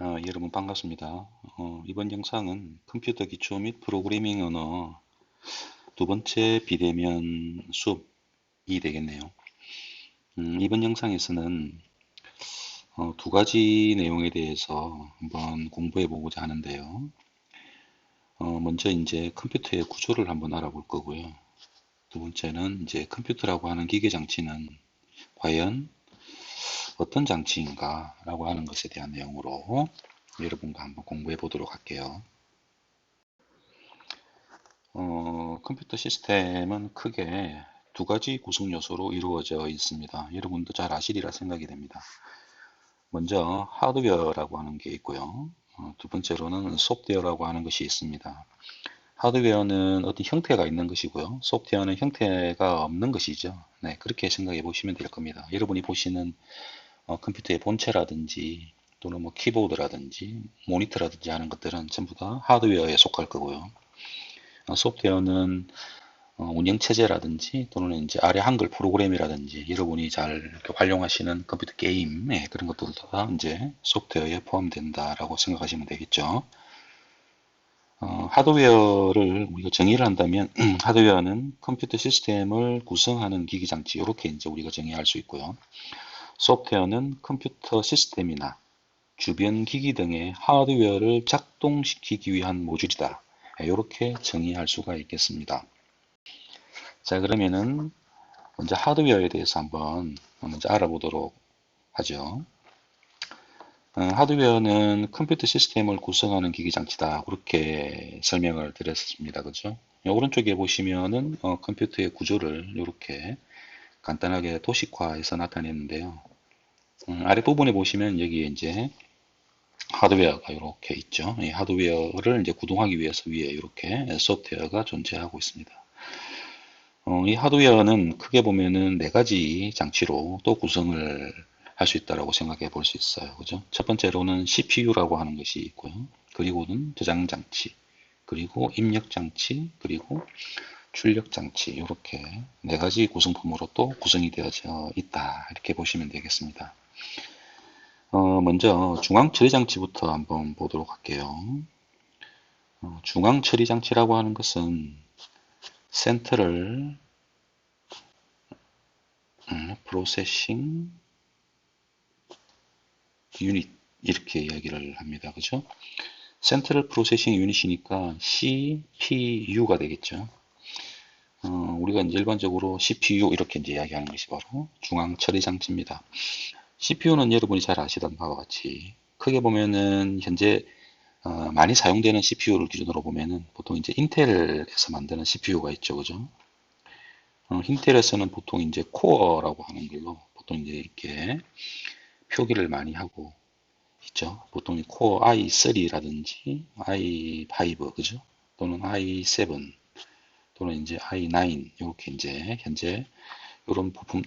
여러분 반갑습니다. 이번 영상은 컴퓨터 기초 및 프로그래밍 언어 두 번째 비대면 수업이 되겠네요. 이번 영상에서는 두 가지 내용에 대해서 한번 공부해 보고자 하는데요. 먼저 이제 컴퓨터의 구조를 한번 알아볼 거고요. 두 번째는 이제 컴퓨터라고 하는 기계 장치는 과연 어떤 장치인가 라고 하는 것에 대한 내용으로 여러분과 한번 공부해 보도록 할게요. 컴퓨터 시스템은 크게 두 가지 구성 요소로 이루어져 있습니다. 여러분도 잘 아시리라 생각이 됩니다. 먼저 하드웨어라고 하는 게 있고요. 두 번째로는 소프트웨어라고 하는 것이 있습니다. 하드웨어는 어떤 형태가 있는 것이고요. 소프트웨어는 형태가 없는 것이죠. 네, 그렇게 생각해 보시면 될 겁니다. 여러분이 보시는 컴퓨터의 본체라든지 또는 뭐 키보드라든지 모니터라든지 하는 것들은 전부 다 하드웨어에 속할 거고요. 소프트웨어는 운영체제라든지 또는 이제 아래 한글 프로그램이라든지 여러분이 잘 이렇게 활용하시는 컴퓨터 게임 그런 것들도 다 이제 소프트웨어에 포함된다라고 생각하시면 되겠죠. 하드웨어를 우리가 정의를 한다면 하드웨어는 컴퓨터 시스템을 구성하는 기기장치 이렇게 이제 우리가 정의할 수 있고요. 소프트웨어는 컴퓨터 시스템이나 주변 기기 등의 하드웨어를 작동시키기 위한 모듈이다. 이렇게 정의할 수가 있겠습니다. 자, 그러면은 먼저 하드웨어에 대해서 한번 먼저 알아보도록 하죠. 하드웨어는 컴퓨터 시스템을 구성하는 기기 장치다. 그렇게 설명을 드렸습니다. 그죠? 오른쪽에 보시면은 컴퓨터의 구조를 이렇게 간단하게 도식화해서 나타냈는데요. 아랫부분에 보시면 여기에 이제 하드웨어가 이렇게 있죠. 이 하드웨어를 이제 구동하기 위해서 위에 이렇게 소프트웨어가 존재하고 있습니다. 이 하드웨어는 크게 보면은 네 가지 장치로 또 구성을 할 수 있다고 생각해 볼 수 있어요. 그죠? 첫 번째로는 CPU라고 하는 것이 있고요. 그리고는 저장 장치, 그리고 입력 장치, 그리고 출력 장치, 이렇게 네 가지 구성품으로 또 구성이 되어져 있다. 이렇게 보시면 되겠습니다. 먼저 중앙 처리 장치부터 한번 보도록 할게요. 중앙 처리 장치라고 하는 것은 센트럴 프로세싱 유닛 이렇게 이야기를 합니다. 그죠? 센트럴 프로세싱 유닛이니까 CPU가 되겠죠. 우리가 이제 일반적으로 CPU 이렇게 이제 이야기하는 것이 바로 중앙 처리 장치입니다. CPU는 여러분이 잘 아시던 바와 같이 크게 보면은 현재 많이 사용되는 CPU를 기준으로 보면은 보통 이제 인텔에서 만드는 CPU가 있죠, 그죠? 인텔에서는 보통 이제 코어라고 하는 걸로 보통 이제 이렇게 표기를 많이 하고 있죠. 보통 코어 i3라든지 i5, 그죠? 또는 i7 또는 이제 i9 이렇게 이제 현재 이런 부품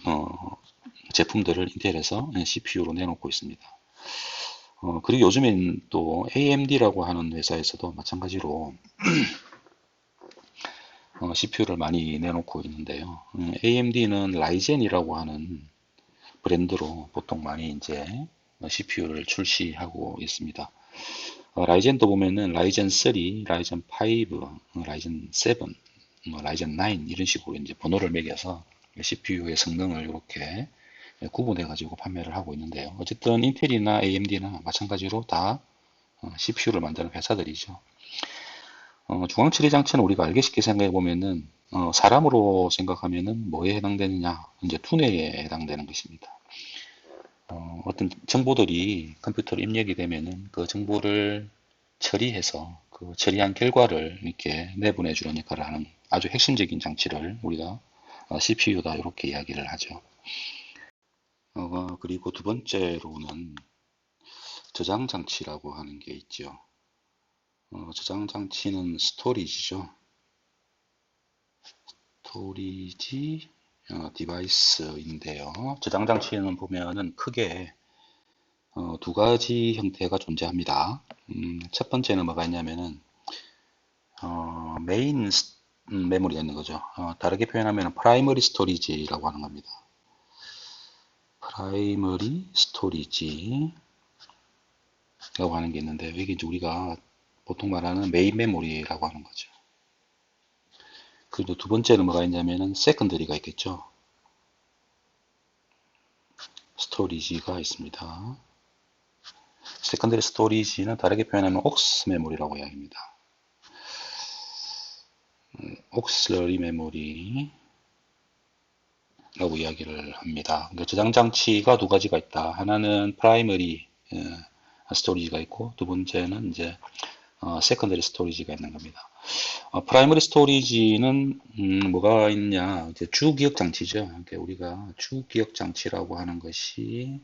제품들을 인텔에서 CPU로 내놓고 있습니다. 그리고 요즘엔 또 AMD라고 하는 회사에서도 마찬가지로 CPU를 많이 내놓고 있는데요. AMD는 라이젠이라고 하는 브랜드로 보통 많이 이제 CPU를 출시하고 있습니다. 라이젠도 보면은 라이젠 3, 라이젠 5, 라이젠 7, 라이젠 9 이런 식으로 이제 번호를 매겨서 CPU의 성능을 이렇게 구분해 가지고 판매를 하고 있는데요. 어쨌든 인텔이나 AMD나 마찬가지로 다 CPU를 만드는 회사들이죠. 중앙처리 장치는 우리가 알기 쉽게 생각해 보면은 사람으로 생각하면은 뭐에 해당되느냐? 이제 두뇌에 해당되는 것입니다. 어떤 정보들이 컴퓨터로 입력이 되면은 그 정보를 처리해서 그 처리한 결과를 이렇게 내보내 주는 역할을 하는 아주 핵심적인 장치를 우리가 CPU다 이렇게 이야기를 하죠. 그리고 두 번째로는 저장 장치라고 하는 게 있죠. 저장 장치는 스토리지죠. 스토리지 디바이스인데요. 저장 장치는 보면은 크게 두 가지 형태가 존재합니다. 첫 번째는 뭐가 있냐면은 메인 메모리가 있는 거죠. 다르게 표현하면 프라이머리 스토리지라고 하는 겁니다. 프라이머리 스토리지 하는 게 있는데, 이게 이제 우리가 보통 말하는 메인 메모리라고 하는 거죠. 그리고 두 번째는 뭐가 있냐면은 세컨더리가 있겠죠. 스토리지가 있습니다. 세컨더리 스토리지는 다르게 표현하면 옥스 메모리라고 이야기합니다. 옥슬러리 메모리라고 이야기를 합니다. 그러니까 저장 장치가 두 가지가 있다. 하나는 프라이머리 스토리지가 있고, 두 번째는 이제 세컨더리 스토리지가 있는 겁니다. 프라이머리 스토리지는 뭐가 있냐? 이제 주 기억 장치죠. 그러니까 우리가 주 기억 장치라고 하는 것이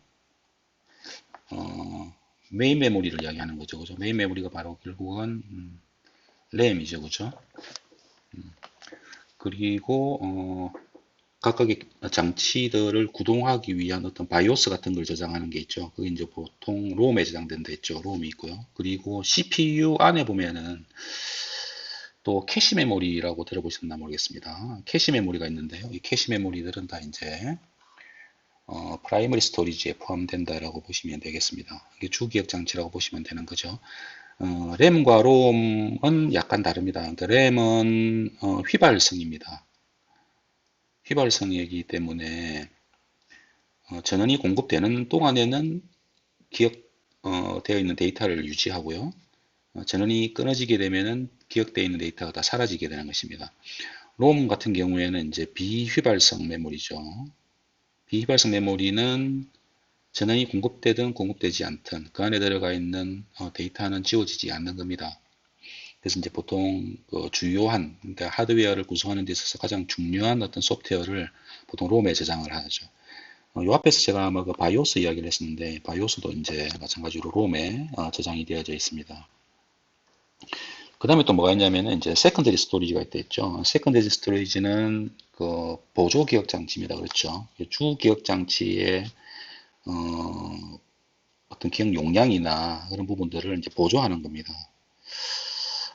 메인 메모리를 이야기하는 거죠. 그죠? 메인 메모리가 바로 결국은 램이죠. 그죠? 그리고 각각의 장치들을 구동하기 위한 어떤 바이오스 같은 걸 저장하는 게 있죠. 그게 이제 보통 롬에 저장된 데 있죠. 롬이 있고요. 그리고 CPU 안에 보면은 또 캐시 메모리라고 들어보셨나 모르겠습니다. 캐시 메모리가 있는데요. 이 캐시 메모리들은 다 이제 프라이머리 스토리지에 포함된다라고 보시면 되겠습니다. 이게 주기억 장치라고 보시면 되는 거죠. 램과 롬은 약간 다릅니다. 그러니까 램은 휘발성입니다. 휘발성이기 때문에 전원이 공급되는 동안에는 기억되어 있는 데이터를 유지하고요. 전원이 끊어지게 되면은 기억되어 있는 데이터가 다 사라지게 되는 것입니다. 롬 같은 경우에는 이제 비휘발성 메모리죠. 비휘발성 메모리는 전원이 공급되든 공급되지 않든 그 안에 들어가 있는 데이터는 지워지지 않는 겁니다. 그래서 이제 보통 주요한 그러니까 하드웨어를 구성하는 데 있어서 가장 중요한 어떤 소프트웨어를 보통 롬에 저장을 하죠. 요 앞에서 제가 아마 그 바이오스 이야기를 했었는데 바이오스도 이제 마찬가지로 롬에 저장이 되어져 있습니다. 그 다음에 또 뭐가 있냐면은 이제 세컨더리 스토리지가 있다 했죠. 세컨더리 스토리지는 그 보조 기억 장치입니다. 그렇죠. 주 기억 장치의 어떤 기억 용량이나 그런 부분들을 이제 보조하는 겁니다.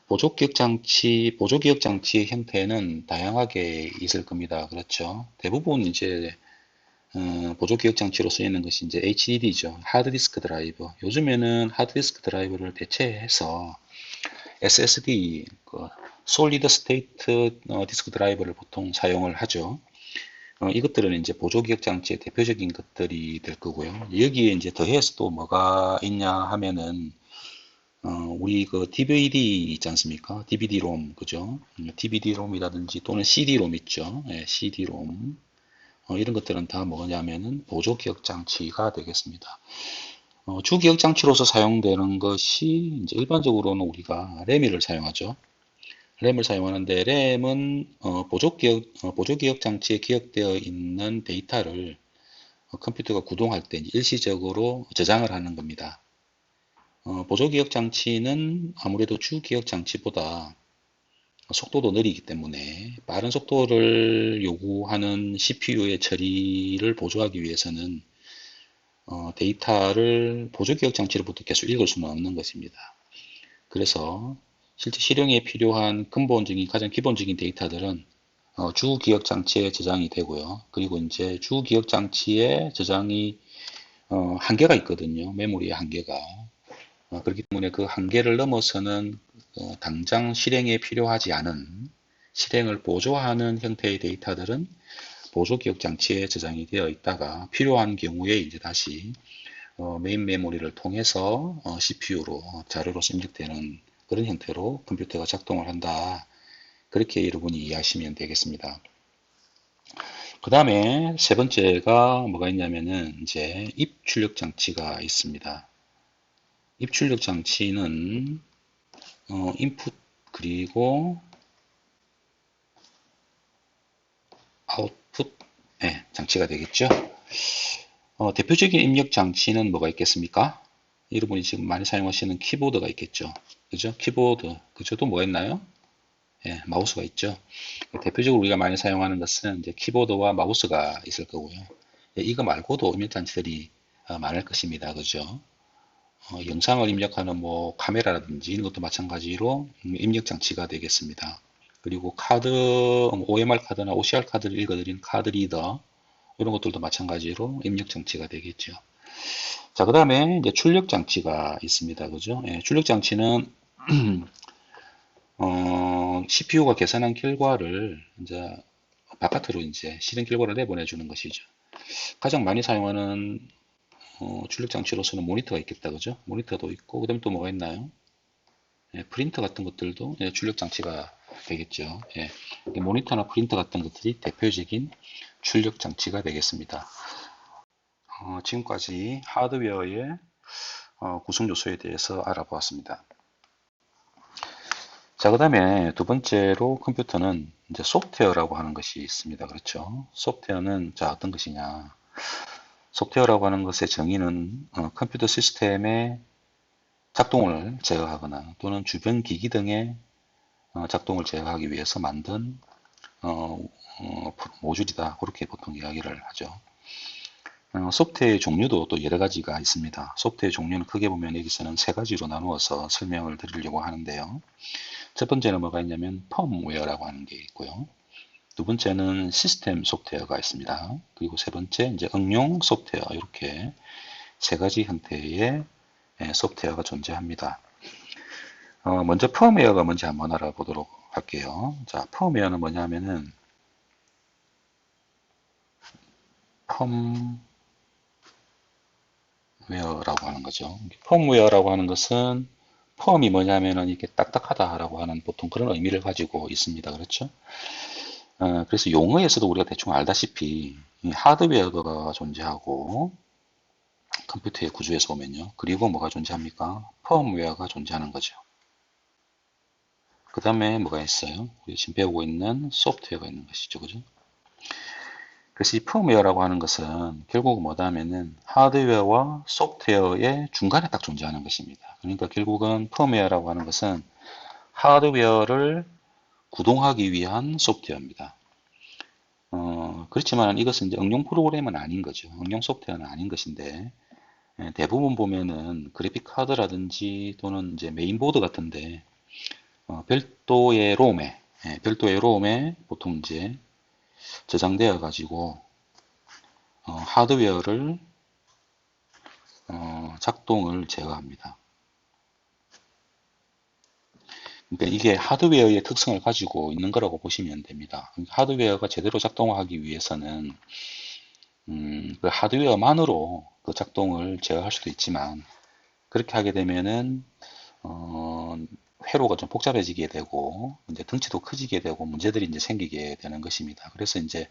보조 기억 장치의 형태는 다양하게 있을 겁니다. 그렇죠. 대부분 이제 보조 기억 장치로 쓰이는 것이 이제 HDD죠. 하드디스크 드라이브. 요즘에는 하드디스크 드라이브를 대체해서 SSD, 그 솔리드 스테이트 디스크 드라이브를 보통 사용을 하죠. 이것들은 이제 보조 기억 장치의 대표적인 것들이 될 거고요. 여기에 이제 더해서 또 뭐가 있냐 하면은 우리 그 DVD 있지 않습니까? DVD-ROM, 그죠? DVD-ROM이라든지 또는 CD-ROM 있죠? 예, CD-ROM. 이런 것들은 다 뭐냐면은 보조 기억 장치가 되겠습니다. 주 기억 장치로서 사용되는 것이 이제 일반적으로는 우리가 램을 사용하죠. 램을 사용하는데 램은 보조 기억 장치에 기억되어 있는 데이터를 컴퓨터가 구동할 때 일시적으로 저장을 하는 겁니다. 보조 기억 장치는 아무래도 주 기억 장치보다 속도도 느리기 때문에 빠른 속도를 요구하는 CPU의 처리를 보조하기 위해서는 데이터를 보조 기억 장치로부터 계속 읽을 수는 없는 것입니다. 그래서 실제 실행에 필요한 근본적인 가장 기본적인 데이터들은 주 기억 장치에 저장이 되고요. 그리고 이제 주 기억 장치에 저장이 한계가 있거든요. 메모리의 한계가. 그렇기 때문에 그 한계를 넘어서는 당장 실행에 필요하지 않은 실행을 보조하는 형태의 데이터들은 보조 기억 장치에 저장이 되어 있다가 필요한 경우에 이제 다시 메인 메모리를 통해서 CPU로 자료로서 입력되는 그런 형태로 컴퓨터가 작동을 한다. 그렇게 여러분이 이해하시면 되겠습니다. 그 다음에 세 번째가 뭐가 있냐면은 이제 입출력 장치가 있습니다. 입출력 장치는 인풋 그리고 아웃풋 장치가 되겠죠. 대표적인 입력 장치는 뭐가 있겠습니까? 여러분이 지금 많이 사용하시는 키보드가 있겠죠. 그죠? 키보드. 그죠? 또 뭐가 있나요? 예, 마우스가 있죠. 대표적으로 우리가 많이 사용하는 것은 이제 키보드와 마우스가 있을 거고요. 예, 이거 말고도 입력 장치들이 많을 것입니다. 그죠? 영상을 입력하는 뭐 카메라라든지 이런 것도 마찬가지로 입력 장치가 되겠습니다. 그리고 카드, OMR 카드나 OCR 카드를 읽어드리는 카드 리더 이런 것들도 마찬가지로 입력 장치가 되겠죠. 자, 그 다음에 이제 출력 장치가 있습니다. 그죠? 예, 출력 장치는 CPU가 계산한 결과를 이제 바깥으로 이제 실행 결과를 내보내주는 것이죠. 가장 많이 사용하는 출력 장치로서는 모니터가 있겠다, 그죠? 모니터도 있고, 그다음 또 뭐가 있나요? 예, 프린터 같은 것들도 예, 출력 장치가 되겠죠. 예, 모니터나 프린터 같은 것들이 대표적인 출력 장치가 되겠습니다. 지금까지 하드웨어의 구성 요소에 대해서 알아보았습니다. 자, 그 다음에 두 번째로 컴퓨터는 이제 소프트웨어라고 하는 것이 있습니다. 그렇죠? 소프트웨어는 자, 어떤 것이냐? 소프트웨어라고 하는 것의 정의는 컴퓨터 시스템의 작동을 제어하거나 또는 주변 기기 등의 작동을 제어하기 위해서 만든 모듈이다. 그렇게 보통 이야기를 하죠. 소프트웨어의 종류도 또 여러 가지가 있습니다. 소프트웨어 종류는 크게 보면 여기서는 세 가지로 나누어서 설명을 드리려고 하는데요. 첫 번째는 뭐가 있냐면 펌웨어라고 하는 게 있고요. 두 번째는 시스템 소프트웨어가 있습니다. 그리고 세 번째 이제 응용 소프트웨어, 이렇게 세 가지 형태의 소프트웨어가 존재합니다. 먼저 펌웨어가 뭔지 한번 알아보도록 할게요. 자, 펌웨어는 뭐냐면은 펌웨어라고 하는 거죠. 펌웨어라고 하는 것은 펌이 뭐냐면은 이게 딱딱하다라고 하는 보통 그런 의미를 가지고 있습니다. 그렇죠? 그래서 용어에서도 우리가 대충 알다시피 하드웨어가 존재하고 컴퓨터의 구조에서 보면요. 그리고 뭐가 존재합니까? 펌웨어가 존재하는 거죠. 그 다음에 뭐가 있어요? 우리 지금 배우고 있는 소프트웨어가 있는 것이죠. 그죠? 그래서 이 펌웨어라고 하는 것은 결국 뭐다 하면은 하드웨어와 소프트웨어의 중간에 딱 존재하는 것입니다. 그러니까 결국은 펌웨어라고 하는 것은 하드웨어를 구동하기 위한 소프트웨어입니다. 그렇지만 이것은 이제 응용 프로그램은 아닌 거죠. 응용 소프트웨어는 아닌 것인데, 대부분 보면은 그래픽 카드라든지 또는 이제 메인보드 같은데, 별도의 롬에 보통 이제 저장되어 가지고, 하드웨어를, 작동을 제어합니다. 그러니까 이게 하드웨어의 특성을 가지고 있는 거라고 보시면 됩니다. 하드웨어가 제대로 작동하기 위해서는 그 하드웨어만으로 그 작동을 제어할 수도 있지만 그렇게 하게 되면은 회로가 좀 복잡해지게 되고 이제 덩치도 커지게 되고 문제들이 이제 생기게 되는 것입니다. 그래서 이제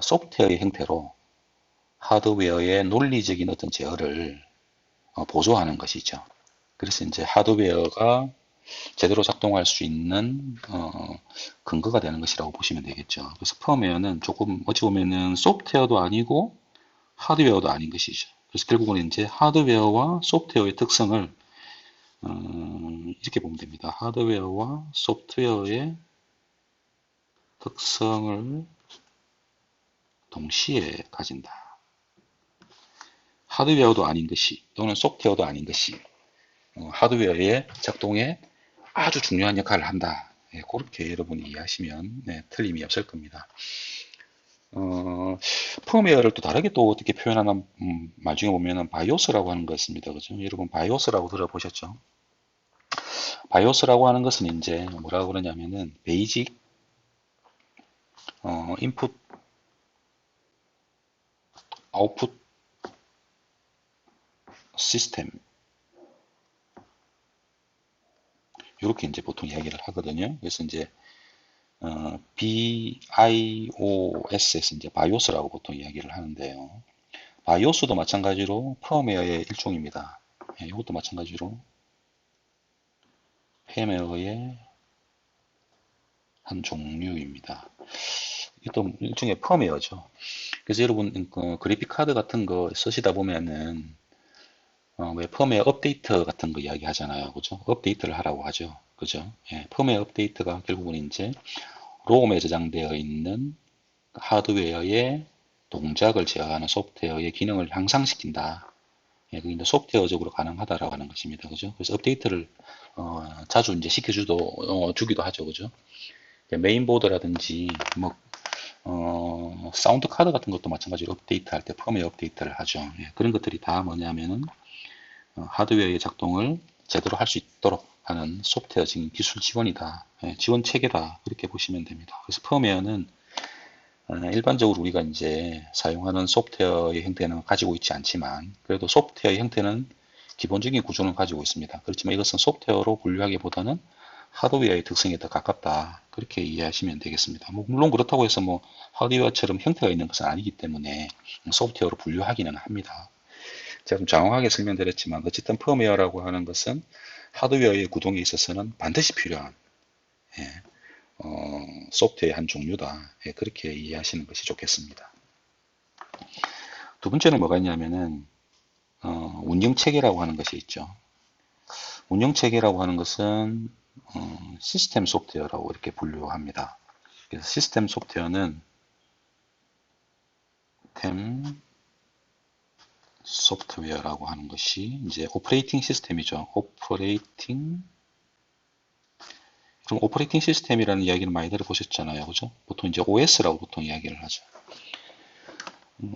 소프트웨어의 형태로 하드웨어의 논리적인 어떤 제어를 보조하는 것이죠. 그래서 이제 하드웨어가 제대로 작동할 수 있는 근거가 되는 것이라고 보시면 되겠죠. 그래서 펌웨어는 조금 어찌 보면은 소프트웨어도 아니고 하드웨어도 아닌 것이죠. 그래서 결국은 이제 하드웨어와 소프트웨어의 특성을 이렇게 보면 됩니다. 하드웨어와 소프트웨어의 특성을 동시에 가진다. 하드웨어도 아닌 것이 또는 소프트웨어도 아닌 것이 하드웨어의 작동에 아주 중요한 역할을 한다. 네, 그렇게 여러분이 이해하시면 네, 틀림이 없을 겁니다. 펌웨어를 또 다르게 또 어떻게 표현하나 말 중에 보면은 바이오스라고 하는 거 있습니다. 그죠? 여러분 바이오스라고 들어보셨죠? 바이오스라고 하는 것은 이제 뭐라고 그러냐면은 베이직 인풋 아웃풋 시스템 이렇게 이제 보통 이야기를 하거든요. 그래서 이제 BIOS에서 이제 바이오스라고 보통 이야기를 하는데요. 바이오스도 마찬가지로 펌웨어의 일종입니다. 예, 이것도 마찬가지로 펌웨어의 한 종류입니다. 이것도 일종의 펌웨어죠. 그래서 여러분 그래픽 카드 같은 거 쓰시다 보면은 왜 펌웨어 업데이트 같은 거 이야기 하잖아요. 그죠? 업데이트를 하라고 하죠. 그죠? 예, 펌웨어 업데이트가 결국은 이제 롬에 저장되어 있는 하드웨어의 동작을 제어하는 소프트웨어의 기능을 향상시킨다. 예, 그게 이제 소프트웨어적으로 가능하다라고 하는 것입니다. 그죠? 그래서 업데이트를 자주 이제 시켜주도 주기도 하죠. 그죠? 메인보드라든지 뭐 사운드 카드 같은 것도 마찬가지로 업데이트할 때 펌웨어 업데이트를 하죠. 예, 그런 것들이 다 뭐냐면은 하드웨어의 작동을 제대로 할 수 있도록 하는 소프트웨어적인 기술 지원이다. 예, 지원 체계다. 그렇게 보시면 됩니다. 그래서 펌웨어는 일반적으로 우리가 이제 사용하는 소프트웨어의 형태는 가지고 있지 않지만 그래도 소프트웨어의 형태는 기본적인 구조는 가지고 있습니다. 그렇지만 이것은 소프트웨어로 분류하기보다는 하드웨어의 특성에 더 가깝다. 그렇게 이해하시면 되겠습니다. 물론 그렇다고 해서 하드웨어처럼 형태가 있는 것은 아니기 때문에 소프트웨어로 분류하기는 합니다. 제가 좀 장황하게 설명드렸지만 어쨌든 펌웨어라고 하는 것은 하드웨어의 구동에 있어서는 반드시 필요한 예, 소프트웨어의 한 종류다. 예, 그렇게 이해하시는 것이 좋겠습니다. 두 번째는 뭐가 있냐면은 운영체계라고 하는 것이 있죠. 운영체계라고 하는 것은 시스템 소프트웨어라고 이렇게 분류합니다. 그래서 시스템 소프트웨어는 템 소프트웨어라고 하는 것이 이제 오퍼레이팅 시스템이죠. 그럼 오퍼레이팅 시스템이라는 이야기를 많이 들어보셨잖아요. 그죠? 보통 이제 OS라고 보통 이야기를 하죠.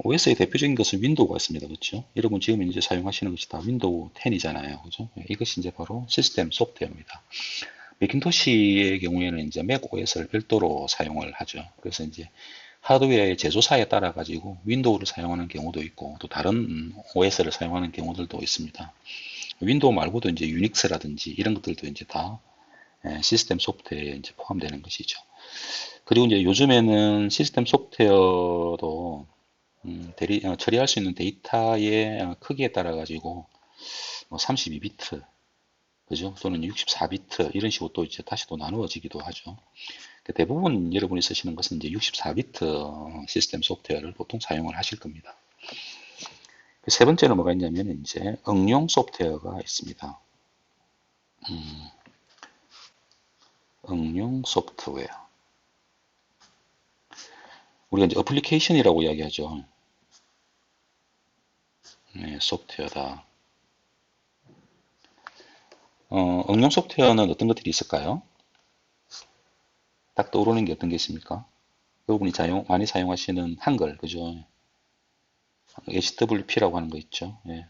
OS의 대표적인 것은 윈도우가 있습니다. 그렇죠? 여러분 지금 이제 사용하시는 것이 다 윈도우 10이잖아요. 그죠? 이것이 이제 바로 시스템 소프트웨어입니다. 맥킨토시의 경우에는 이제 맥 OS를 별도로 사용을 하죠. 그래서 이제 하드웨어의 제조사에 따라 가지고 윈도우를 사용하는 경우도 있고 또 다른 OS를 사용하는 경우들도 있습니다. 윈도우 말고도 이제 유닉스라든지 이런 것들도 이제 다 시스템 소프트웨어에 이제 포함되는 것이죠. 그리고 이제 요즘에는 시스템 소프트웨어도 처리할 수 있는 데이터의 크기에 따라 가지고 32비트, 그죠? 또는 64비트 이런 식으로 또 이제 다시 또 나누어지기도 하죠. 대부분 여러분이 쓰시는 것은 이제 64비트 시스템 소프트웨어를 보통 사용을 하실 겁니다. 세 번째는 뭐가 있냐면 이제 응용 소프트웨어가 있습니다. 응용 소프트웨어. 우리가 이제 어플리케이션이라고 이야기하죠. 네, 소프트웨어다. 응용 소프트웨어는 어떤 것들이 있을까요? 딱 떠오르는 게 어떤 게 있습니까? 여러분이 많이 사용하시는 한글, 그죠? HWP라고 하는 거 있죠. 예.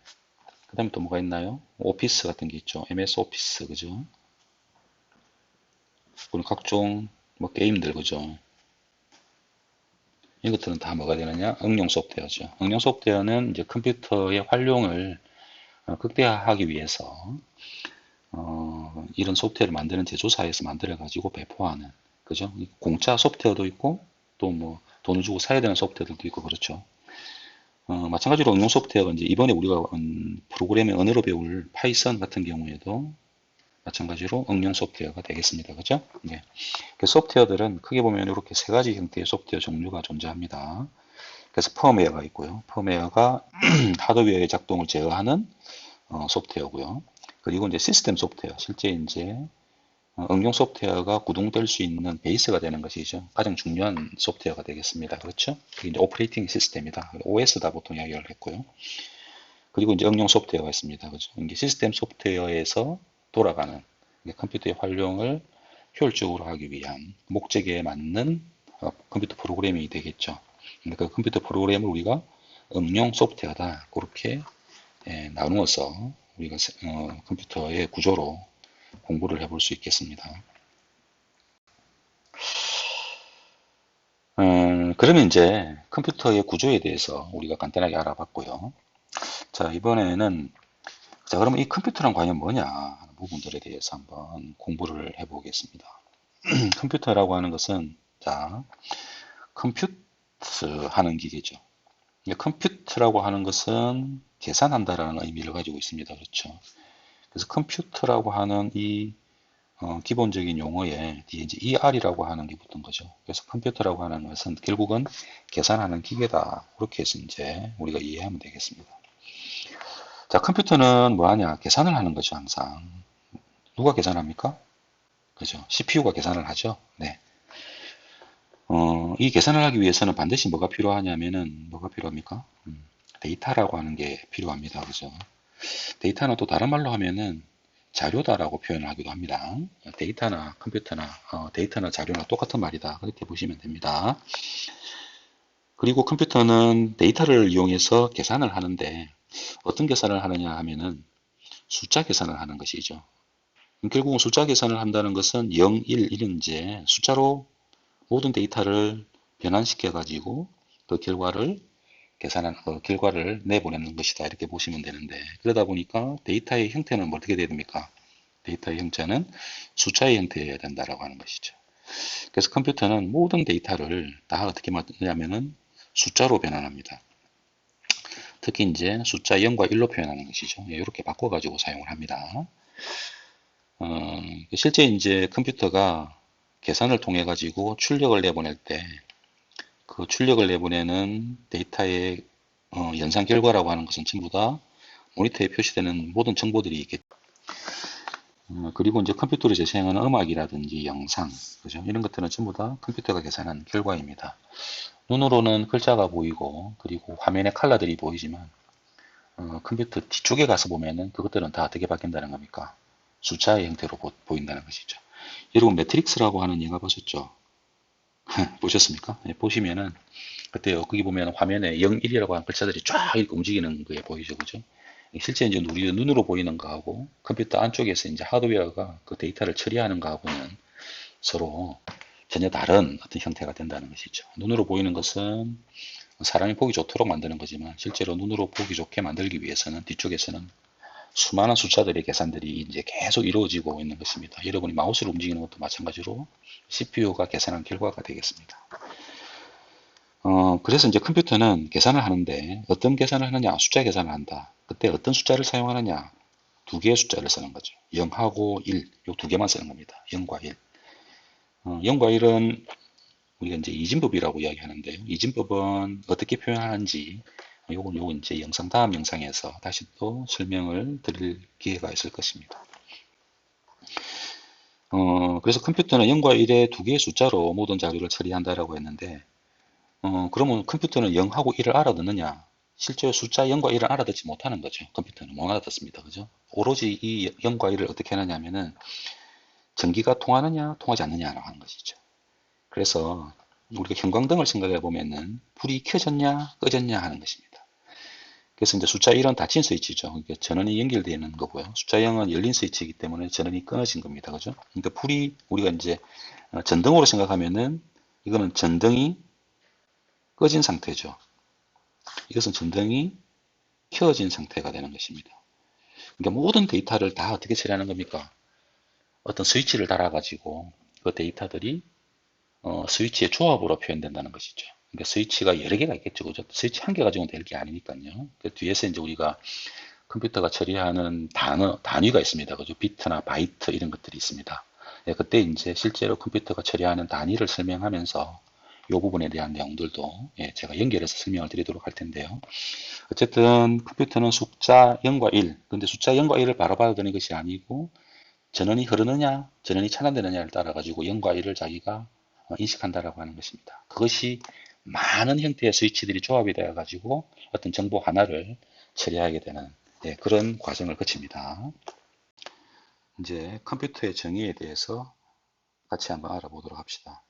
그 다음에 또 뭐가 있나요? 오피스 같은 게 있죠. MS 오피스, 그죠? 그리고 각종 게임들, 그죠? 이것들은 다 뭐가 되느냐? 응용 소프트웨어죠. 응용 소프트웨어는 이제 컴퓨터의 활용을 극대화하기 위해서 이런 소프트웨어를 만드는 제조사에서 만들어 가지고 배포하는, 그죠? 공짜 소프트웨어도 있고 또 돈을 주고 사야 되는 소프트웨어들도 있고 그렇죠. 마찬가지로 응용 소프트웨어가 이제 이번에 우리가 프로그래밍 언어로 배울 파이썬 같은 경우에도 마찬가지로 응용 소프트웨어가 되겠습니다. 그죠? 네. 그 소프트웨어들은 크게 보면 이렇게 세 가지 형태의 소프트웨어 종류가 존재합니다. 그래서 펌웨어가 있고요. 펌웨어가 하드웨어의 작동을 제어하는 소프트웨어고요. 그리고 이제 시스템 소프트웨어, 실제 이제 응용 소프트웨어가 구동될 수 있는 베이스가 되는 것이죠. 가장 중요한 소프트웨어가 되겠습니다. 그렇죠? 그게 이제 오퍼레이팅 시스템이다. OS다 보통 이야기를 했고요. 그리고 이제 응용 소프트웨어가 있습니다. 그죠? 이게 시스템 소프트웨어에서 돌아가는 컴퓨터의 활용을 효율적으로 하기 위한 목적에 맞는 컴퓨터 프로그래밍이 되겠죠. 그러니까 컴퓨터 프로그램을 우리가 응용 소프트웨어다. 그렇게 나누어서 우리가 컴퓨터의 구조로 공부를 해볼 수 있겠습니다. 그러면 이제 컴퓨터의 구조에 대해서 우리가 간단하게 알아봤고요. 자, 이번에는 자, 그러면 이 컴퓨터란 과연 뭐냐 하는 부분들에 대해서 한번 공부를 해보겠습니다. 컴퓨터라고 하는 것은 자, 컴퓨트 하는 기계죠. 컴퓨트라고 하는 것은 계산한다라는 의미를 가지고 있습니다. 그렇죠. 그래서 컴퓨터라고 하는 이 기본적인 용어에 뒤에 이제 ER이라고 하는 게 붙은 거죠. 그래서 컴퓨터라고 하는 것은 결국은 계산하는 기계다. 그렇게 해서 이제 우리가 이해하면 되겠습니다. 자, 컴퓨터는 뭐 하냐? 계산을 하는 거죠, 항상. 누가 계산합니까? 그죠? CPU가 계산을 하죠. 네. 이 계산을 하기 위해서는 반드시 뭐가 필요하냐면은 뭐가 필요합니까? 데이터라고 하는 게 필요합니다. 그죠? 데이터는 또 다른 말로 하면은 자료다라고 표현을 하기도 합니다. 데이터나 컴퓨터나 데이터나 자료나 똑같은 말이다. 그렇게 보시면 됩니다. 그리고 컴퓨터는 데이터를 이용해서 계산을 하는데 어떤 계산을 하느냐 하면은 숫자 계산을 하는 것이죠. 결국은 숫자 계산을 한다는 것은 0, 1, 1은 이제 숫자로 모든 데이터를 변환시켜 가지고 그 결과를 결과를 내보내는 것이다. 이렇게 보시면 되는데, 그러다 보니까 데이터의 형태는 어떻게 돼야 됩니까? 데이터의 형태는 숫자의 형태여야 된다라고 하는 것이죠. 그래서 컴퓨터는 모든 데이터를 다 어떻게 만드냐면은 숫자로 변환합니다. 특히 이제 숫자 0과 1로 표현하는 것이죠. 이렇게 바꿔가지고 사용을 합니다. 실제 이제 컴퓨터가 계산을 통해 가지고 출력을 내보낼 때 그 출력을 내보내는 데이터의 연산 결과라고 하는 것은 전부 다 모니터에 표시되는 모든 정보들이 있겠죠. 그리고 이제 컴퓨터로 재생하는 음악이라든지 영상, 그죠? 이런 것들은 전부 다 컴퓨터가 계산한 결과입니다. 눈으로는 글자가 보이고, 그리고 화면에 컬러들이 보이지만, 컴퓨터 뒤쪽에 가서 보면은 그것들은 다 어떻게 바뀐다는 겁니까? 숫자의 형태로 보인다는 것이죠. 여러분, 매트릭스라고 하는 영화 보셨죠? 보셨습니까? 네, 보시면은, 그때 거기 보면 화면에 0, 1이라고 하는 글자들이 쫙 이렇게 움직이는 게 보이죠, 그죠? 실제 이제 우리 눈으로 보이는 거하고 컴퓨터 안쪽에서 이제 하드웨어가 그 데이터를 처리하는 거하고는 서로 전혀 다른 어떤 형태가 된다는 것이죠. 눈으로 보이는 것은 사람이 보기 좋도록 만드는 거지만 실제로 눈으로 보기 좋게 만들기 위해서는 뒤쪽에서는 수많은 숫자들의 계산들이 이제 계속 이루어지고 있는 것입니다. 여러분이 마우스를 움직이는 것도 마찬가지로 CPU가 계산한 결과가 되겠습니다. 그래서 이제 컴퓨터는 계산을 하는데 어떤 계산을 하느냐? 숫자 계산을 한다. 그때 어떤 숫자를 사용하느냐? 두 개의 숫자를 쓰는 거죠. 0하고 1, 요 두 개만 쓰는 겁니다. 0과 1. 0과 1은 우리가 이제 이진법이라고 이야기하는데요. 이진법은 어떻게 표현하는지 요건 이제 다음 영상에서 다시 또 설명을 드릴 기회가 있을 것입니다. 그래서 컴퓨터는 0과 1의 두 개의 숫자로 모든 자료를 처리한다라고 했는데 그러면 컴퓨터는 0하고 1을 알아듣느냐? 실제 숫자 0과 1을 알아듣지 못하는 거죠. 컴퓨터는 못 알아듣습니다. 그죠? 오로지 이 0과 1을 어떻게 하느냐 하면은 전기가 통하느냐, 통하지 않느냐라고 하는 것이죠. 그래서 우리가 형광등을 생각해 보면은 불이 켜졌냐, 꺼졌냐 하는 것입니다. 그래서 이제 숫자 1은 닫힌 스위치죠. 그러니까 전원이 연결되어 있는 거고요. 숫자 0은 열린 스위치이기 때문에 전원이 끊어진 겁니다. 그죠? 그러니까 불이 우리가 이제 전등으로 생각하면은 이거는 전등이 꺼진 상태죠. 이것은 전등이 켜진 상태가 되는 것입니다. 그러니까 모든 데이터를 다 어떻게 처리하는 겁니까? 어떤 스위치를 달아가지고 그 데이터들이 스위치의 조합으로 표현된다는 것이죠. 그러니까 스위치가 여러 개가 있겠죠. 그죠? 스위치 한 개 가지고는 될 게 아니니까요. 그 뒤에서 이제 우리가 컴퓨터가 처리하는 단위가 있습니다. 그죠? 비트나 바이트 이런 것들이 있습니다. 예, 그때 이제 실제로 컴퓨터가 처리하는 단위를 설명하면서 이 부분에 대한 내용들도 제가 연결해서 설명을 드리도록 할 텐데요. 어쨌든 컴퓨터는 숫자 0과 1, 근데 숫자 0과 1을 바로 받아들이는 것이 아니고 전원이 흐르느냐, 전원이 차단되느냐를 따라 가지고 0과 1을 자기가 인식한다라고 하는 것입니다. 그것이 많은 형태의 스위치들이 조합이 되어 가지고 어떤 정보 하나를 처리하게 되는 그런 과정을 거칩니다. 이제 컴퓨터의 정의에 대해서 같이 한번 알아보도록 합시다.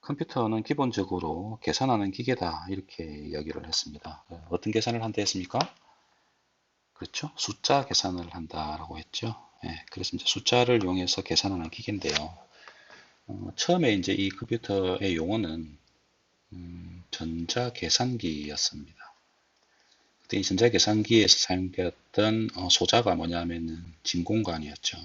컴퓨터는 기본적으로 계산하는 기계다 이렇게 이야기를 했습니다. 어떤 계산을 한다 했습니까? 그렇죠? 숫자 계산을 한다라고 했죠. 그래서 이제 숫자를 이용해서 계산하는 기계인데요. 처음에 이제 이 컴퓨터의 용어는 전자계산기였습니다. 그때 이 전자계산기에서 사용되었던 소자가 뭐냐면은 진공관이었죠.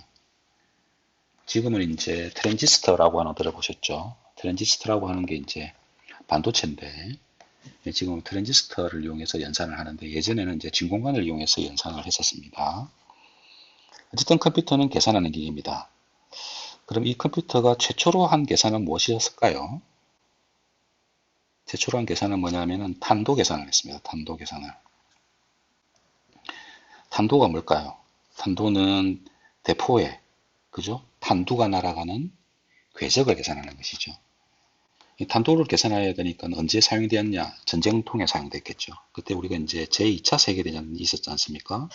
지금은 이제 트랜지스터라고 하나 들어보셨죠? 트랜지스터라고 하는 게 이제 반도체인데 지금 트랜지스터를 이용해서 연산을 하는데 예전에는 이제 진공관을 이용해서 연산을 했었습니다. 어쨌든 컴퓨터는 계산하는 기기입니다. 그럼 이 컴퓨터가 최초로 한 계산은 무엇이었을까요? 최초로 한 계산은 뭐냐면은 탄도 계산을 했습니다. 탄도 계산을. 탄도가 뭘까요? 탄도는 대포에, 그죠? 탄두가 날아가는 궤적을 계산하는 것이죠. 이 탄도를 계산해야 되니까 언제 사용되었냐? 전쟁통에 사용됐겠죠. 그때 우리가 이제 제2차 세계대전이 있었지 않습니까?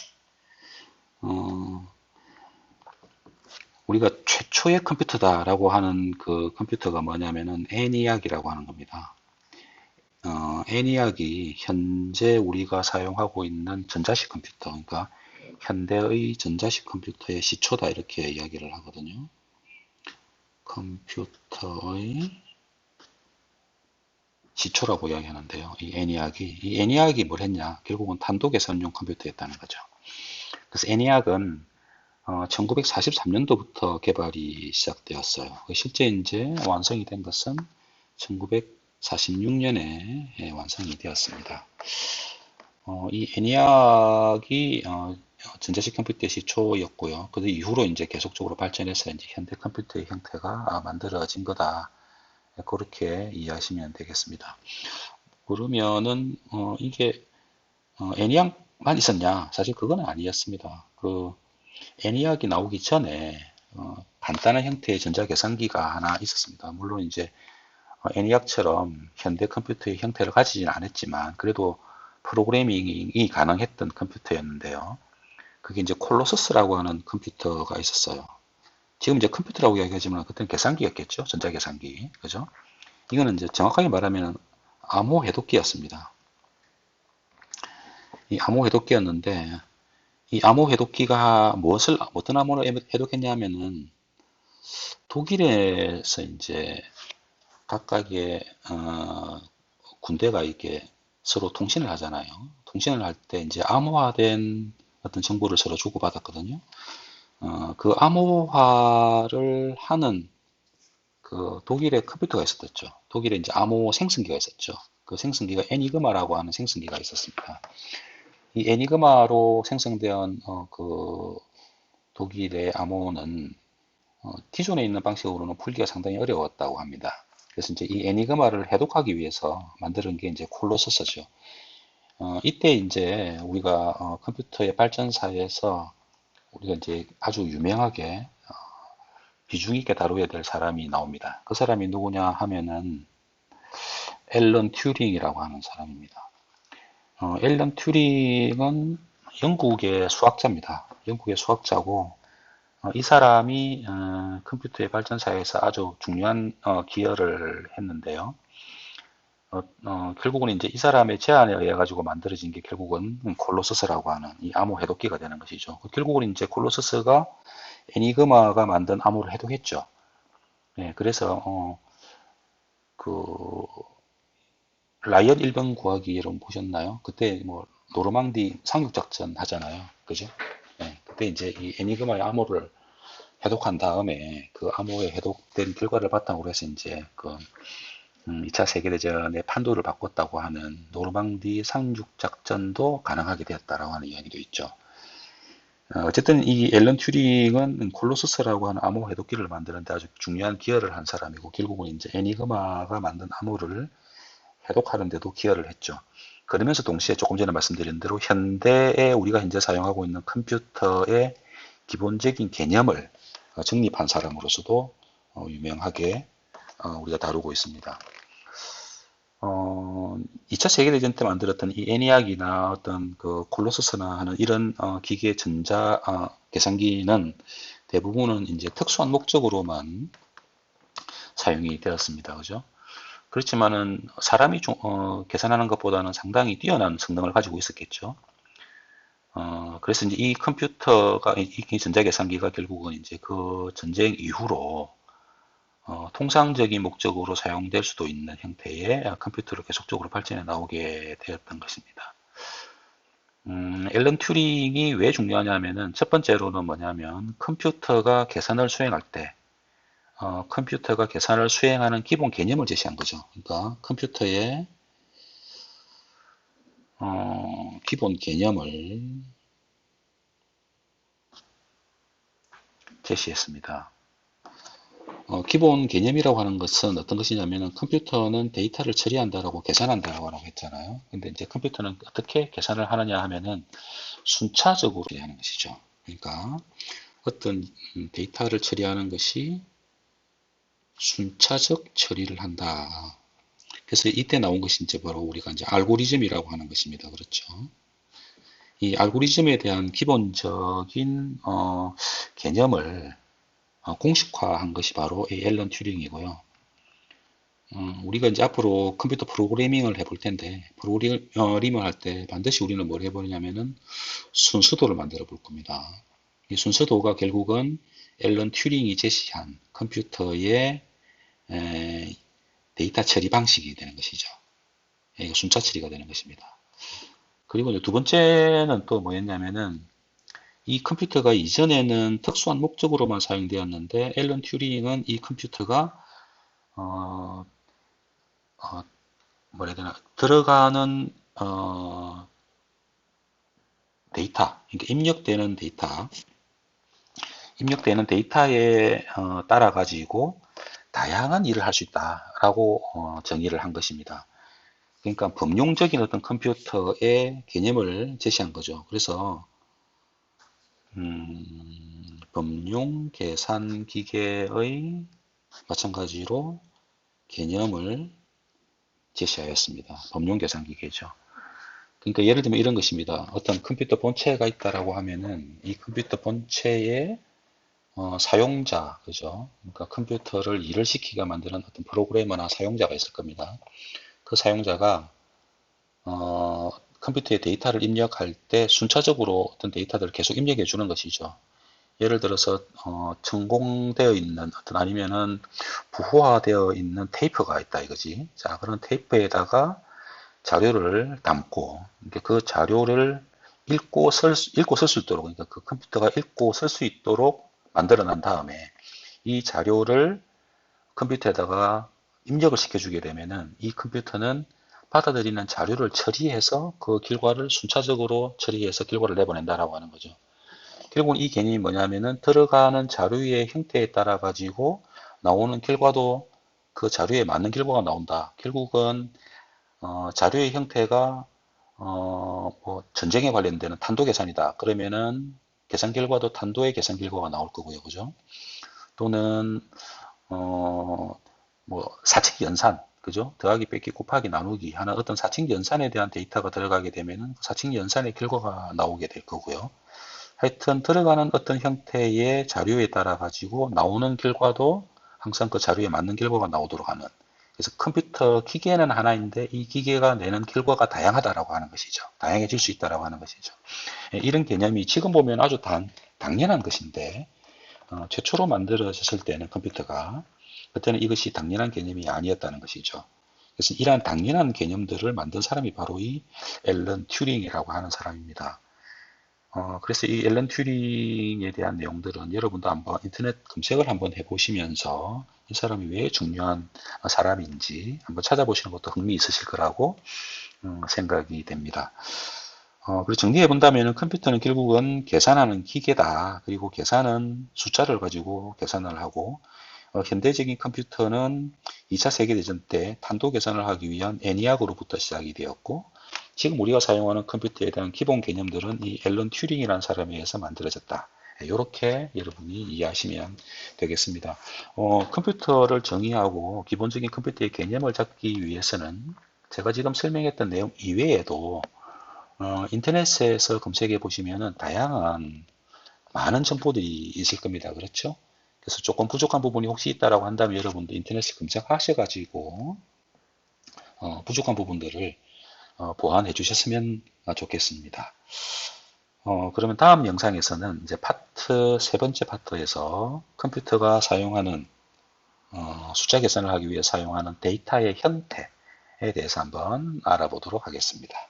우리가 최초의 컴퓨터다라고 하는 그 컴퓨터가 뭐냐면은 ENIAC이라고 하는 겁니다. ENIAC이 현재 우리가 사용하고 있는 전자식 컴퓨터, 그러니까 현대의 전자식 컴퓨터의 시초다 이렇게 이야기를 하거든요. 컴퓨터의 시초라고 이야기하는데요. 이 ENIAC이 뭘 했냐? 결국은 탄도 계산용 컴퓨터였다는 거죠. 그래서 ENIAC은 1943년도부터 개발이 시작되었어요. 실제 이제 완성이 된 것은 1946년에 완성이 되었습니다. 이 ENIAC이 전자식 컴퓨터의 시초였고요. 그 이후로 이제 계속적으로 발전해서 이제 현대 컴퓨터의 형태가 만들어진 거다. 그렇게 이해하시면 되겠습니다. 그러면은 이게 ENIAC만 있었냐? 사실 그건 아니었습니다. 그 ENIAC이 나오기 전에 간단한 형태의 전자계산기가 하나 있었습니다. 물론 이제 ENIAC처럼 현대 컴퓨터의 형태를 가지지는 않았지만 그래도 프로그래밍이 가능했던 컴퓨터였는데요. 그게 이제 콜로서스라고 하는 컴퓨터가 있었어요. 지금 이제 컴퓨터라고 이야기하지만 그때는 계산기였겠죠. 전자계산기. 그죠? 이거는 이제 정확하게 말하면 암호 해독기였습니다. 이 암호 해독기였는데 이 암호 해독기가 어떤 암호를 해독했냐면은 독일에서 이제 각각의 군대가 이게 서로 통신을 하잖아요. 통신을 할 때 이제 암호화된 어떤 정보를 서로 주고받았거든요. 그 암호화를 하는 그 독일의 컴퓨터가 있었죠. 독일에 이제 암호 생성기가 있었죠. 그 생성기가 애니그마라고 하는 생성기가 있었습니다. 이 애니그마로 생성된 그 독일의 암호는 기존에 있는 방식으로는 풀기가 상당히 어려웠다고 합니다. 그래서 이제 이 애니그마를 해독하기 위해서 만드는 게 이제 콜로서스죠. 이때 이제 우리가 컴퓨터의 발전사에서 우리가 이제 아주 유명하게 비중 있게 다뤄야 될 사람이 나옵니다. 그 사람이 누구냐 하면은 앨런 튜링이라고 하는 사람입니다. 앨런 튜링은 영국의 수학자입니다. 영국의 수학자고 이 사람이 컴퓨터의 발전사에서 아주 중요한 기여를 했는데요. 결국은 이제 이 사람의 제안에 의해 가지고 만들어진 게 결국은 콜로서스라고 하는 이 암호 해독기가 되는 것이죠. 결국은 이제 콜로서스가 애니그마가 만든 암호를 해독했죠. 네, 그래서 그 라이엇 일병 구하기 여러분 보셨나요? 그때 뭐 노르망디 상륙작전 하잖아요. 그죠? 네, 그때 이제 이 애니그마의 암호를 해독한 다음에 그 암호에 해독된 결과를 바탕으로 해서 이제 그 2차 세계대전의 판도를 바꿨다고 하는 노르망디 상륙작전도 가능하게 되었다라고 하는 이야기도 있죠. 어쨌든 이 앨런 튜링은 콜로서스라고 하는 암호 해독기를 만드는데 아주 중요한 기여를 한 사람이고 결국은 이제 애니그마가 만든 암호를 해독하는 데도 기여를 했죠. 그러면서 동시에 조금 전에 말씀드린 대로 현대에 우리가 현재 사용하고 있는 컴퓨터의 기본적인 개념을 정립한 사람으로서도 유명하게 우리가 다루고 있습니다. 2차 세계대전 때 만들었던 이 애니악이나 어떤 그 콜로서스나 하는 이런 기계 전자 계산기는 대부분은 이제 특수한 목적으로만 사용이 되었습니다. 그죠? 그렇지만은 사람이 계산하는 것보다는 상당히 뛰어난 성능을 가지고 있었겠죠. 그래서 이제 이 컴퓨터가, 이 전자계산기가 결국은 이제 그 전쟁 이후로 통상적인 목적으로 사용될 수도 있는 형태의 컴퓨터로 계속적으로 발전해 나오게 되었던 것입니다. 앨런 튜링이 왜 중요하냐면은 첫 번째로는 뭐냐면 컴퓨터가 계산을 수행할 때 컴퓨터가 계산을 수행하는 기본 개념을 제시한 거죠. 그러니까 컴퓨터의 기본 개념을 제시했습니다. 기본 개념이라고 하는 것은 어떤 것이냐면 컴퓨터는 데이터를 처리한다라고 계산한다라고 했잖아요. 근데 이제 컴퓨터는 어떻게 계산을 하느냐 하면은 순차적으로 처리하는 것이죠. 그러니까 어떤 데이터를 처리하는 것이 순차적 처리를 한다. 그래서 이때 나온 것이 이제 바로 우리가 이제 알고리즘이라고 하는 것입니다. 그렇죠. 이 알고리즘에 대한 기본적인 개념을 공식화한 것이 바로 이 앨런 튜링이고요. 우리가 이제 앞으로 컴퓨터 프로그래밍을 해볼 텐데, 프로그래밍을 할 때 반드시 우리는 뭘 해보냐면은 순서도를 만들어 볼 겁니다. 이 순서도가 결국은 앨런 튜링이 제시한 컴퓨터의 데이터 처리 방식이 되는 것이죠. 이거 순차 처리가 되는 것입니다. 그리고 이제 두 번째는 또 뭐였냐면은 이 컴퓨터가 이전에는 특수한 목적으로만 사용되었는데 앨런 튜링은 이 컴퓨터가 어, 어, 뭐라 해야 되나 들어가는 데이터, 그러니까 입력되는 데이터에 따라 가지고 다양한 일을 할 수 있다라고 정의를 한 것입니다. 그러니까 범용적인 어떤 컴퓨터의 개념을 제시한 거죠. 그래서 범용 계산 기계의 마찬가지로 개념을 제시하였습니다. 범용 계산 기계죠. 그러니까 예를 들면 이런 것입니다. 어떤 컴퓨터 본체가 있다라고 하면은 이 컴퓨터 본체에 사용자, 그죠? 그러니까 컴퓨터를 일을 시키게 만드는 어떤 프로그래머나 사용자가 있을 겁니다. 그 사용자가 컴퓨터에 데이터를 입력할 때 순차적으로 어떤 데이터들을 계속 입력해 주는 것이죠. 예를 들어서 전공되어 있는 어떤 아니면은 부호화되어 있는 테이프가 있다 이거지. 자, 그런 테이프에다가 자료를 담고 그러니까 그 자료를 읽고 쓸 수 있도록 그러니까 그 컴퓨터가 읽고 쓸 수 있도록 만들어 난 다음에 이 자료를 컴퓨터에다가 입력을 시켜주게 되면은 이 컴퓨터는 받아들이는 자료를 처리해서 그 결과를 순차적으로 처리해서 결과를 내보낸다라고 하는 거죠. 결국 이 개념이 뭐냐면은 들어가는 자료의 형태에 따라 가지고 나오는 결과도 그 자료에 맞는 결과가 나온다. 결국은 자료의 형태가 뭐 전쟁에 관련되는 탄도 계산이다. 그러면은 계산 결과도 탄도의 계산 결과가 나올 거고요. 그죠? 또는 뭐 사칙 연산, 그죠? 더하기, 빼기, 곱하기, 나누기 하는 어떤 사칙 연산에 대한 데이터가 들어가게 되면은 사칙 연산의 결과가 나오게 될 거고요. 하여튼 들어가는 어떤 형태의 자료에 따라 가지고 나오는 결과도 항상 그 자료에 맞는 결과가 나오도록 하는. 그래서 컴퓨터 기계는 하나인데 이 기계가 내는 결과가 다양하다라고 하는 것이죠. 다양해질 수 있다라고 하는 것이죠. 이런 개념이 지금 보면 아주 당연한 것인데 최초로 만들어졌을 때는 컴퓨터가 그때는 이것이 당연한 개념이 아니었다는 것이죠. 그래서 이러한 당연한 개념들을 만든 사람이 바로 이 앨런 튜링이라고 하는 사람입니다. 그래서 이 앨런 튜링에 대한 내용들은 여러분도 한번 인터넷 검색을 한번 해보시면서 이 사람이 왜 중요한 사람인지 한번 찾아보시는 것도 흥미 있으실 거라고 생각이 됩니다. 그리고 정리해 본다면 컴퓨터는 결국은 계산하는 기계다. 그리고 계산은 숫자를 가지고 계산을 하고 현대적인 컴퓨터는 2차 세계대전 때 탄도 계산을 하기 위한 애니악으로부터 시작이 되었고 지금 우리가 사용하는 컴퓨터에 대한 기본 개념들은 이 앨런 튜링이라는 사람에 의해서 만들어졌다. 이렇게 여러분이 이해하시면 되겠습니다. 컴퓨터를 정의하고 기본적인 컴퓨터의 개념을 잡기 위해서는 제가 지금 설명했던 내용 이외에도 인터넷에서 검색해 보시면은 다양한 많은 정보들이 있을 겁니다. 그렇죠? 그래서 조금 부족한 부분이 혹시 있다라고 한다면 여러분도 인터넷에 검색하셔가지고 부족한 부분들을 보완해 주셨으면 좋겠습니다. 그러면 다음 영상에서는 이제 세 번째 파트에서 컴퓨터가 사용하는 숫자 계산을 하기 위해 사용하는 데이터의 형태에 대해서 한번 알아보도록 하겠습니다.